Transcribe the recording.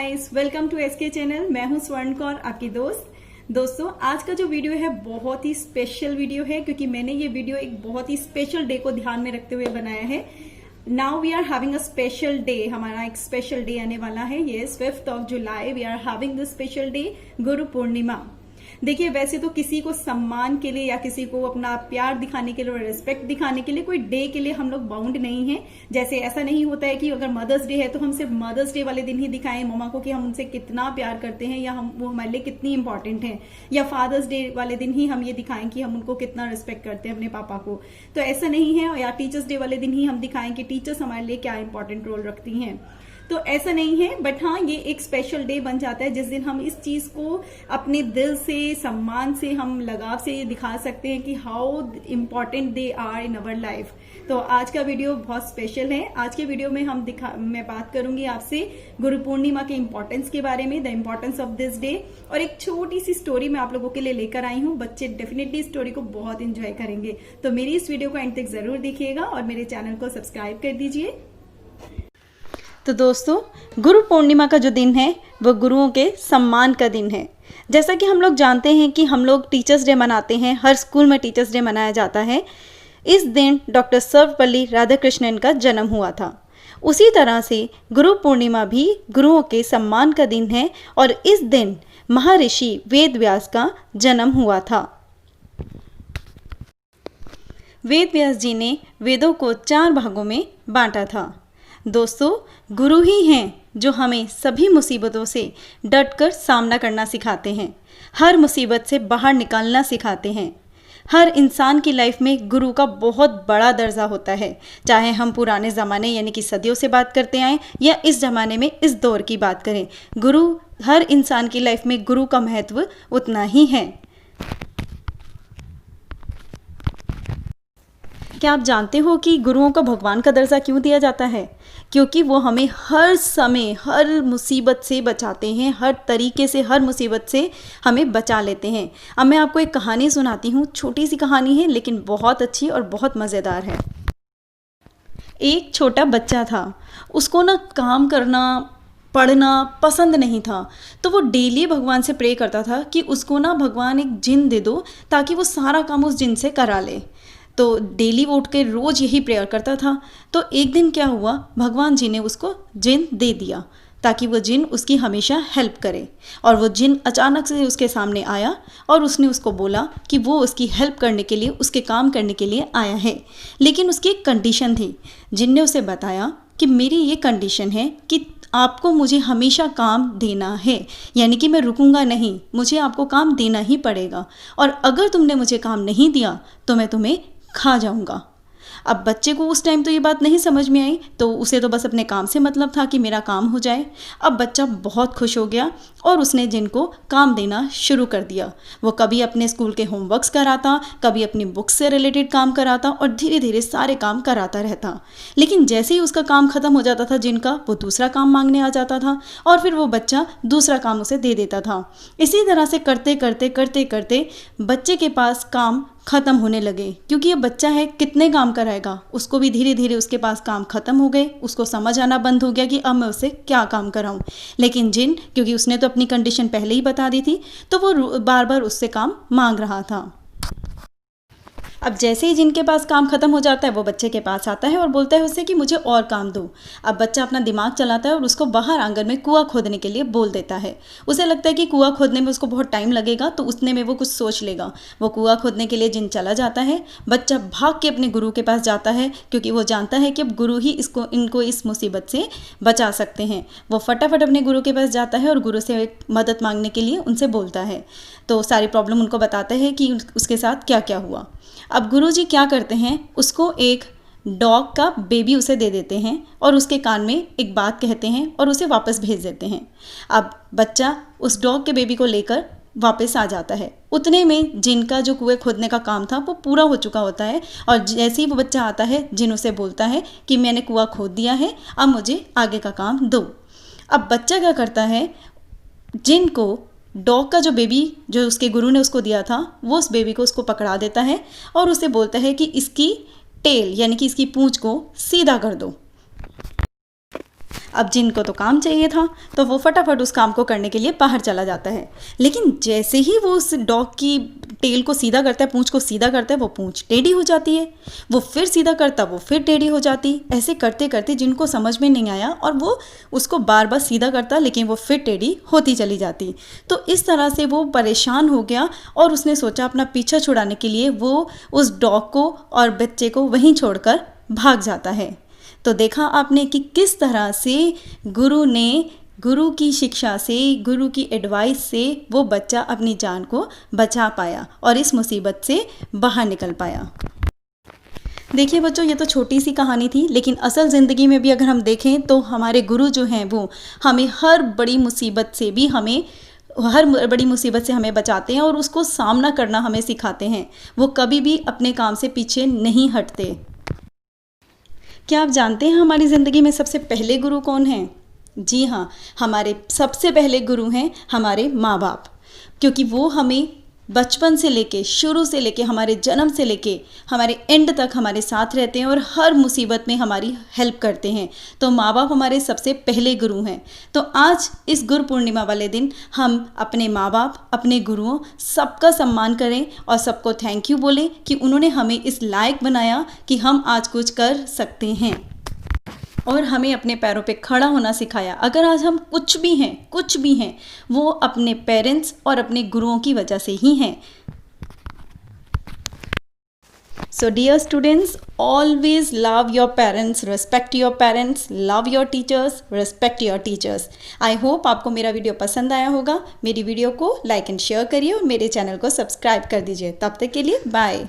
Guys, welcome to SK channel. मैं हूं स्वर्ण कौर, आपकी दोस्त। दोस्तों, आज का जो वीडियो है बहुत ही स्पेशल वीडियो है, क्योंकि मैंने ये वीडियो एक बहुत ही स्पेशल डे को ध्यान में रखते हुए बनाया है। Now we are having a special day, हमारा एक स्पेशल डे आने वाला है। Yes, 5th of July we are having the special day, Guru Purnima. देखिए, वैसे तो किसी को सम्मान के लिए या किसी को अपना प्यार दिखाने के लिए और रिस्पेक्ट दिखाने के लिए कोई डे के लिए हम लोग बाउंड नहीं है। जैसे ऐसा नहीं होता है कि अगर मदर्स डे है तो हम सिर्फ मदर्स डे वाले दिन ही दिखाएं मम्मा को कि हम उनसे कितना प्यार करते हैं या वो हमारे लिए कितनी इंपॉर्टेंट है, या फादर्स डे वाले दिन ही हम ये दिखाएं कि हम उनको कितना रिस्पेक्ट करते हैं अपने पापा को। तो ऐसा नहीं है। या टीचर्स डे वाले दिन ही हम दिखाएं कि टीचर्स हमारे लिए क्या इंपॉर्टेंट रोल रखती हैं। तो ऐसा नहीं है, बट हाँ, ये एक स्पेशल डे बन जाता है जिस दिन हम इस चीज को अपने दिल से, सम्मान से, हम लगाव से ये दिखा सकते हैं कि how important they are in our life. तो आज का वीडियो बहुत स्पेशल है। आज के वीडियो में मैं बात करूंगी आपसे गुरु पूर्णिमा के इम्पोर्टेंस के बारे में, the importance of this day, और एक छोटी सी स्टोरी मैं आप लोगों के लिए लेकर आई हूँ। बच्चे डेफिनेटली स्टोरी को बहुत इंजॉय करेंगे। तो मेरी इस वीडियो को एंड तक जरूर देखिएगा और मेरे चैनल को सब्सक्राइब कर दीजिए। तो दोस्तों, गुरु पूर्णिमा का जो दिन है वो गुरुओं के सम्मान का दिन है। जैसा कि हम लोग जानते हैं कि हम लोग टीचर्स डे मनाते हैं, हर स्कूल में टीचर्स डे मनाया जाता है। इस दिन डॉक्टर सर्वपल्ली राधाकृष्णन का जन्म हुआ था। उसी तरह से गुरु पूर्णिमा भी गुरुओं के सम्मान का दिन है और इस दिन महर्षि वेद व्यास का जन्म हुआ था। वेद व्यास जी ने वेदों को 4 भागों में बांटा था। दोस्तों, गुरु ही हैं जो हमें सभी मुसीबतों से डटकर सामना करना सिखाते हैं, हर मुसीबत से बाहर निकलना सिखाते हैं। हर इंसान की लाइफ में गुरु का बहुत बड़ा दर्जा होता है, चाहे हम पुराने ज़माने यानी कि सदियों से बात करते आए या इस ज़माने में इस दौर की बात करें। गुरु, हर इंसान की लाइफ में गुरु का महत्व उतना ही है। क्या आप जानते हो कि गुरुओं को भगवान का दर्जा क्यों दिया जाता है? क्योंकि वो हमें हर समय, हर मुसीबत से बचाते हैं, हर तरीके से, हर मुसीबत से हमें बचा लेते हैं। अब मैं आपको एक कहानी सुनाती हूँ। छोटी सी कहानी है लेकिन बहुत अच्छी और बहुत मज़ेदार है। एक छोटा बच्चा था, उसको ना काम करना, पढ़ना पसंद नहीं था। तो वो डेली भगवान से प्रे करता था कि उसको ना भगवान एक जिन दे दो ताकि वो सारा काम उस जिन से करा ले। तो डेली वो उठ के रोज़ यही प्रेयर करता था। तो एक दिन क्या हुआ, भगवान जी ने उसको जिन दे दिया ताकि वो जिन उसकी हमेशा हेल्प करे। और वो जिन अचानक से उसके सामने आया और उसने उसको बोला कि वो उसकी हेल्प करने के लिए, उसके काम करने के लिए आया है। लेकिन उसकी एक कंडीशन थी। जिन ने उसे बताया कि मेरी ये कंडीशन है कि आपको मुझे हमेशा काम देना है, यानी कि मैं रुकूंगा नहीं, मुझे आपको काम देना ही पड़ेगा। और अगर तुमने मुझे काम नहीं दिया तो मैं तुम्हें खा जाऊंगा। अब बच्चे को उस टाइम तो ये बात नहीं समझ में आई, तो उसे तो बस अपने काम से मतलब था कि मेरा काम हो जाए। अब बच्चा बहुत खुश हो गया और उसने जिनको काम देना शुरू कर दिया। वो कभी अपने स्कूल के होमवर्क्स कराता, कभी अपनी बुक्स से रिलेटेड काम कराता और धीरे धीरे सारे काम कराता रहता। लेकिन जैसे ही उसका काम खत्म हो जाता था जिनका, वो दूसरा काम मांगने आ जाता था और फिर वो बच्चा दूसरा काम उसे दे देता था। इसी तरह से करते करते करते करते बच्चे के पास काम ख़त्म होने लगे, क्योंकि ये बच्चा है, कितने काम कराएगा। उसको भी धीरे धीरे उसके पास काम ख़त्म हो गए। उसको समझ आना बंद हो गया कि अब मैं उससे क्या काम कराऊं। लेकिन जिन, क्योंकि उसने तो अपनी कंडीशन पहले ही बता दी थी, तो वो बार बार उससे काम मांग रहा था। अब जैसे ही जिनके पास काम खत्म हो जाता है, वो बच्चे के पास आता है और बोलता है उससे कि मुझे और काम दो। अब बच्चा अपना दिमाग चलाता है और उसको बाहर आंगन में कुआं खोदने के लिए बोल देता है। उसे लगता है कि कुआं खोदने में उसको बहुत टाइम लगेगा, तो उतने में वो कुछ सोच लेगा। वो कुआं खोदने के लिए जिन चला जाता है। बच्चा भाग के अपने गुरु के पास जाता है, क्योंकि वो जानता है कि अब गुरु ही इनको इस मुसीबत से बचा सकते हैं। वो फटाफट अपने गुरु के पास जाता है और गुरु से मदद मांगने के लिए उनसे बोलता है। तो सारी प्रॉब्लम उनको बताता है कि उसके साथ क्या क्या हुआ। अब गुरुजी क्या करते हैं, उसको एक डॉग का बेबी उसे दे देते हैं और उसके कान में एक बात कहते हैं और उसे वापस भेज देते हैं। अब बच्चा उस डॉग के बेबी को लेकर वापस आ जाता है। उतने में जिनका जो कुएं खोदने का काम था वो पूरा हो चुका होता है। और जैसे ही वो बच्चा आता है, जिन उसे बोलता है कि मैंने कुआं खोद दिया है, अब मुझे आगे का काम दो। अब बच्चा क्या करता है, जिन को डॉग का जो बेबी जो उसके गुरु ने उसको दिया था, वो उस बेबी को उसको पकड़ा देता है और उसे बोलता है कि इसकी टेल यानी कि इसकी पूंछ को सीधा कर दो। अब जिनको तो काम चाहिए था तो वो फटाफट उस काम को करने के लिए बाहर चला जाता है। लेकिन जैसे ही वो उस डॉग की टेल को सीधा करता है, पूंछ को सीधा करता है, वो पूंछ टेढ़ी हो जाती है। वो फिर सीधा करता, वो फिर टेढ़ी हो जाती। ऐसे करते करते जिनको समझ में नहीं आया और वो उसको बार बार सीधा करता, लेकिन वो फिर टेढ़ी होती चली जाती। तो इस तरह से वो परेशान हो गया और उसने सोचा अपना पीछा छुड़ाने के लिए वो उस डॉग को और बच्चे को वहीं छोड़कर भाग जाता है। तो देखा आपने कि किस तरह से गुरु की शिक्षा से, गुरु की एडवाइस से वो बच्चा अपनी जान को बचा पाया और इस मुसीबत से बाहर निकल पाया। देखिए बच्चों, ये तो छोटी सी कहानी थी, लेकिन असल ज़िंदगी में भी अगर हम देखें तो हमारे गुरु जो हैं वो हमें हर बड़ी मुसीबत से हमें बचाते हैं और उसको सामना करना हमें सिखाते हैं। वो कभी भी अपने काम से पीछे नहीं हटते। क्या आप जानते हैं हमारी ज़िंदगी में सबसे पहले गुरु कौन हैं? जी हाँ, हमारे सबसे पहले गुरु हैं हमारे माँ बाप, क्योंकि वो हमें बचपन से लेके, शुरू से लेके, हमारे जन्म से लेके हमारे एंड तक हमारे साथ रहते हैं और हर मुसीबत में हमारी हेल्प करते हैं। तो माँ बाप हमारे सबसे पहले गुरु हैं। तो आज इस गुरु पूर्णिमा वाले दिन हम अपने माँ बाप, अपने गुरुओं, सबका सम्मान करें और सबको थैंक यू बोलें कि उन्होंने हमें इस लायक बनाया कि हम आज कुछ कर सकते हैं और हमें अपने पैरों पे खड़ा होना सिखाया। अगर आज हम कुछ भी हैं वो अपने पेरेंट्स और अपने गुरुओं की वजह से ही हैं। So dear students, always love your parents, respect your parents, love your teachers, respect your teachers. I hope आपको मेरा वीडियो पसंद आया होगा। मेरी वीडियो को लाइक एंड शेयर करिए और मेरे चैनल को सब्सक्राइब कर दीजिए। तब तक के लिए बाय।